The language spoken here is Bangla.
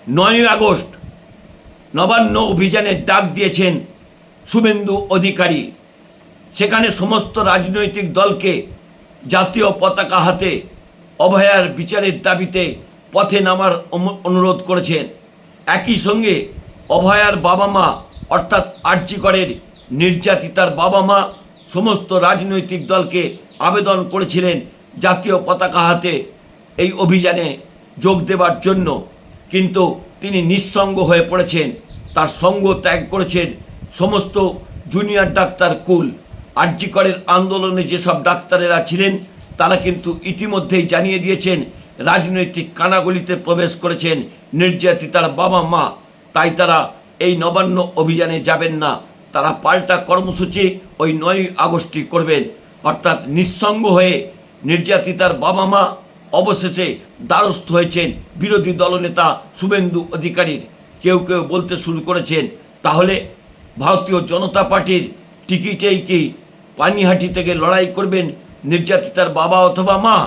9ই আগস্ট নবান্ন অভিযানের ডাক দিয়েছেন শুভেন্দু অধিকারী। সেখানে সমস্ত রাজনৈতিক দলকে জাতীয় পতাকা হাতে অভয়ার বিচারের দাবিতে পথে নামার অনুরোধ করেছেন। একই সঙ্গে অভয়ার বাবা মা অর্থাৎ আরজি করের নির্যাতিতার বাবা মা সমস্ত রাজনৈতিক দলকে আবেদন করেছিলেন জাতীয় পতাকা হাতে এই অভিযানে যোগ দেবার জন্য, কিন্তু তিনি নিঃসঙ্গ হয়ে পড়েছেন। তার সঙ্গ ত্যাগ করেছেন সমস্ত জুনিয়র ডাক্তার কুল। আরজি করের আন্দোলনে যেসব ডাক্তারেরা ছিলেন তারা কিন্তু ইতিমধ্যেই জানিয়ে দিয়েছেন রাজনৈতিক কানাগলিতে প্রবেশ করেছেন নির্যাতিতার বাবা মা, তাই তারা এই নবান্ন অভিযানে যাবেন না। তারা পাল্টা কর্মসূচি ওই 9ই আগস্টই করবেন। অর্থাৎ নিঃসঙ্গ হয়ে নির্যাতিতার বাবা মা অবশেষে দ্বারস্থ হয়েছেন বিরোধী দলনেতা শুভেন্দু অধিকারীর। কেউ কেউ বলতে শুরু করেছেন, তাহলে ভারতীয় জনতা পার্টির টিকিটেই কি পানিহাটি থেকে লড়াই করবেন নির্যাতিতার বাবা অথবা মা?